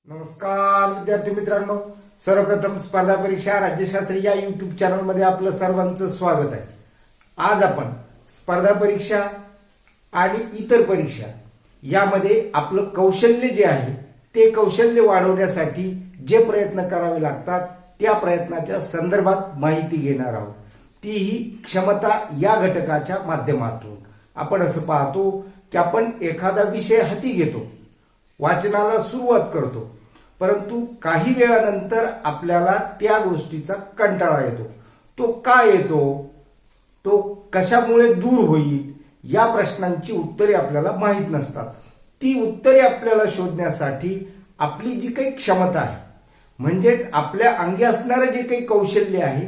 नमस्कार विद्यार्थी मित्रांनो, सर्वप्रथम स्पर्धा परीक्षा राज्यशास्त्री या युट्यूब चॅनलमध्ये आपलं सर्वांचं स्वागत आहे। आज आपण स्पर्धा परीक्षा आणि इतर परीक्षा यामध्ये आपलं कौशल्य जे आहे ते कौशल्य वाढवण्यासाठी जे प्रयत्न करावे लागतात त्या प्रयत्नाच्या संदर्भात माहिती घेणार आहोत, तीही क्षमता या घटकाच्या माध्यमातून। आपण असं पाहतो की आपण एखादा विषय हाती घेतो, वाचनाला सुरुवात करतो, परंतु काही वेळानंतर आपल्याला त्या गोष्टीचा कंटाळा येतो। तो का येतो, तो कशामुळे दूर होईल, या प्रश्नांची उत्तरे आपल्याला माहीत नसतात। ती उत्तरे आपल्याला शोधण्यासाठी आपली जी काही क्षमता आहे, म्हणजेच आपल्या अंगी असणारे जे काही कौशल्य आहे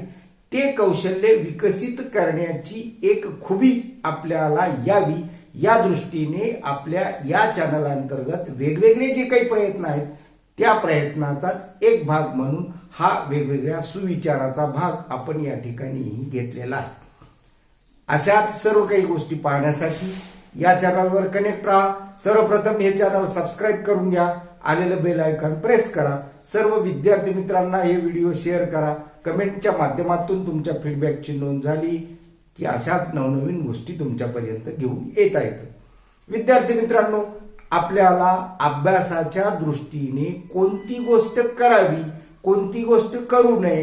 ते कौशल्य विकसित करण्याची एक खुबी आपल्याला यावी, या दृष्टीने आपल्या या चॅनल अंतर्गत वेगवेगळे जे काही प्रयत्न आहेत त्या प्रयत्नाचाच एक भाग म्हणून हा वेगवेगळ्या सुविचाराचा भाग आपण या ठिकाणी घेतलेला आहे। अशाच सर्व काही गोष्टी पाहण्यासाठी या चॅनलवर कनेक्ट राहा। सर्वप्रथम हे चॅनल सबस्क्राईब करून घ्या, आलेलं बेल आयकॉन प्रेस करा, सर्व विद्यार्थी मित्रांना हे व्हिडिओ शेअर करा। कमेंटच्या माध्यमातून तुमच्या फीडबॅकची नोंद झाली की अशाच नवनवीन गोष्टी तुमच्यापर्यंत घेऊन येता येतात। विद्यार्थी मित्रांनो, आपल्याला अभ्यासाच्या दृष्टीने कोणती गोष्ट करावी, कोणती गोष्ट करू नये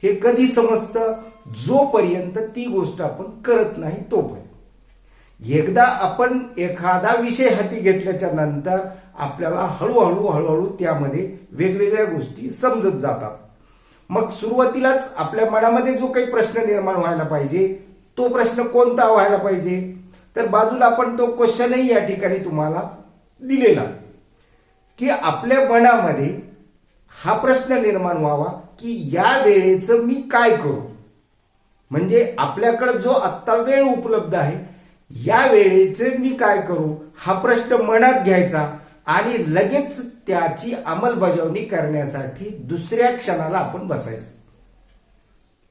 हे कधी समजतं, जोपर्यंत ती गोष्ट आपण करत नाही तोपर्यंत। एकदा आपण एखादा विषय हाती घेतल्याच्या नंतर आपल्याला हळूहळू त्यामध्ये वेगवेगळ्या गोष्टी समजत जातात। मग सुरुवातीलाच आपल्या मनामध्ये जो काही प्रश्न निर्माण व्हायला पाहिजे तो प्रश्न कोणता व्हायला पाहिजे, तर बाजूला आपण तो क्वेश्चनही या ठिकाणी तुम्हाला दिलेला की आपल्या मनामध्ये हा प्रश्न निर्माण व्हावा की या वेळेचं मी काय करू। म्हणजे आपल्याकडे जो आत्ता वेळ उपलब्ध आहे या वेळेचं मी काय करू हा प्रश्न मनात घ्यायचा आणि लगेच त्याची अंमलबजावणी करण्यासाठी दुसऱ्या क्षणाला आपण बसायचं।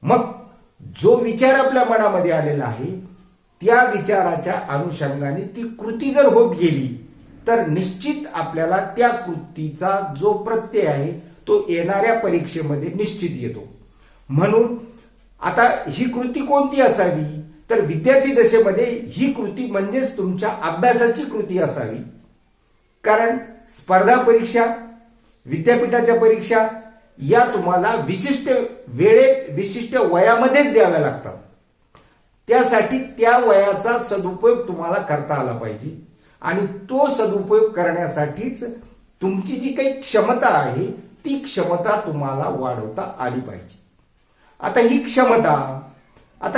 मग जो विचार आपल्या मनामध्ये आलेला आहे त्या विचाराच्या अनुषंगाने ती कृती जर होत गेली तर निश्चित आपल्याला त्या कृतीचा जो प्रत्यय आहे तो येणाऱ्या परीक्षेमध्ये निश्चित येतो। म्हणून आता ही कृती कोणती असावी, तर विद्यार्थी दशेमध्ये ही कृती म्हणजेच तुमच्या अभ्यासाची कृती असावी। कारण स्पर्धा परीक्षा, विद्यापीठाच्या परीक्षा या तुम्हाला विशिष्ट वेळेत विशिष्ट वयामध्येच द्याव्या लागतात। त्यासाठी त्या वयाचा सदुपयोग तुम्हाला करता आला पाहिजे आणि तो सदुपयोग करण्यासाठीच तुमची जी काही क्षमता आहे ती क्षमता तुम्हाला वाढवता आली पाहिजे। आता ही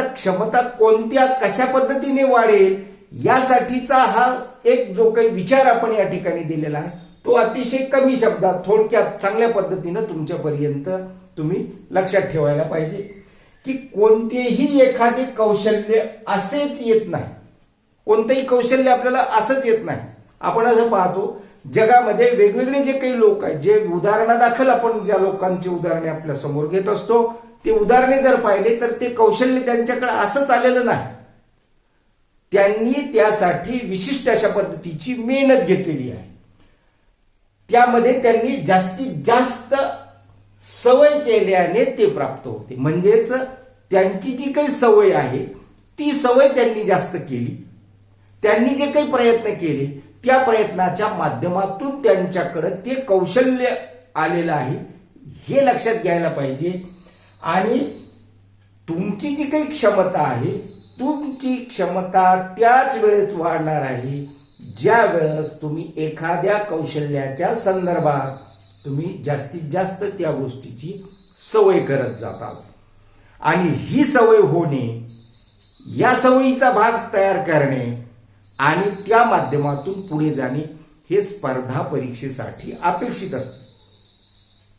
क्षमता कोणत्या कशा पद्धतीने वाढेल यासाठीचा हा एक जो काही विचार आपण या ठिकाणी दिलेला आहे तो अतिशय कमी शब्दात थोडक्यात चांगल्या पद्धतीने तुमच्यापर्यंत तुम्ही लक्षात ठेवायला पाहिजे की कोणतेही एखादे कौशल्य असेच येत नाही। कोणतेही कौशल्य आपल्याला असंच येत नाही। आपण असं पाहतो जगामध्ये वेगवेगळे जे काही लोक आहेत, जे उदाहरणादाखल आपण ज्या लोकांची उदाहरणे आपल्या समोर घेत असतो ते उदाहरणे जर पाहिले तर ते कौशल्य त्यांच्याकडे असंच आलेलं नाही। त्यांनी त्यासाठी विशिष्ट अशा पद्धतीची मेहनत घेतलेली आहे। त्यामध्ये त्यांनी जास्तीत जास्त सवय केल्याने ते प्राप्त होते। म्हणजेच त्यांची जी काही सवय आहे ती सवय त्यांनी जास्त केली, त्यांनी जे काही प्रयत्न केले त्या प्रयत्नाच्या माध्यमातून त्यांच्याकडे ते कौशल्य आलेलं आहे, हे लक्षात घ्यायला पाहिजे। आणि तुमची जी काही क्षमता आहे तुमची क्षमता त्याच वेळेस वाढणार आहे ज्या वेळेस तुम्ही एखाद्या कौशल्याच्या संदर्भात तुम्ही जास्तीत जास्त त्या गोष्टीची सवय करत जाताल। आणि ही सवय होणे, या सवयीचा भाग तयार करणे आणि त्या माध्यमातून पुढे जाणे हे स्पर्धा परीक्षेसाठी अपेक्षित असते।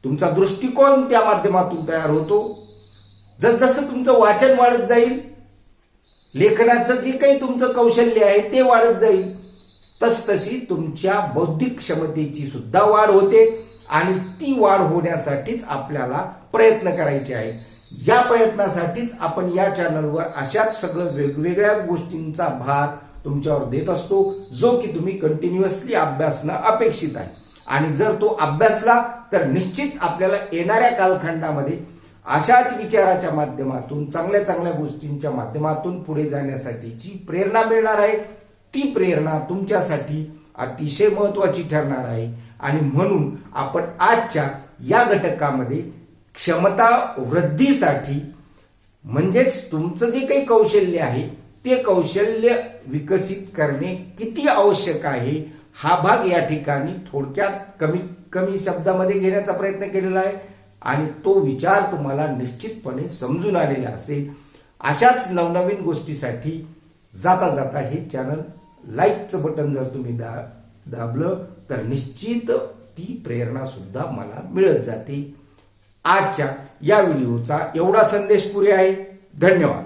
तुमचा दृष्टिकोन त्या माध्यमातून तयार होतो। जसं तुमचं वाचन वाढत जाईल, लेखनाचं जे काही तुमचं कौशल्य आहे ते वाढत जाईल, तसतशी तुमच्या बौद्धिक क्षमतेची सुद्धा वाढ होते आणि ती वाढ होण्यासाठीच आपल्याला प्रयत्न करायचे आहे। या प्रयत्नासाठीच आपण या चॅनलवर अशाच सगळं वेगवेगळ्या गोष्टींचा भार तुमच्यावर देत असतो जो की तुम्ही कंटिन्युअसली अभ्यासणं अपेक्षित आहे। आणि जर तो अभ्यासला तर निश्चित आपल्याला येणाऱ्या कालखंडामध्ये अशाच विचाराच्या माध्यमातून चांगल्या चांगल्या गोष्टींच्या माध्यमातून पुढे जाण्यासाठीची प्रेरणा मिळणार आहे. ती प्रेरणा तुमच्यासाठी अतिशय महत्वाची ठरणार आहे. आणि म्हणून आपण आजच्या या घटकामध्ये क्षमता वृद्धीसाठी म्हणजेच तुमचं जे काही कौशल्य आहे ते कौशल्य विकसित करणे किती आवश्यक आहे हा भाग या ठिकाणी थोडक्यात कमीत कमी शब्दामध्ये घेण्याचा प्रयत्न केलेला आहे. आणि तो विचार तुम्हाला निश्चितपणे समजून आलेला असेल. अशाच नवनवीन गोष्टीसाठी जाता जाता हे चॅनल लाईकचं बटन जर तुम्ही दाबलं तर निश्चित ती प्रेरणा सुद्धा मला मिळत जाते. आजच्या या व्हिडिओचा एवढा संदेश पुरे आहे. धन्यवाद.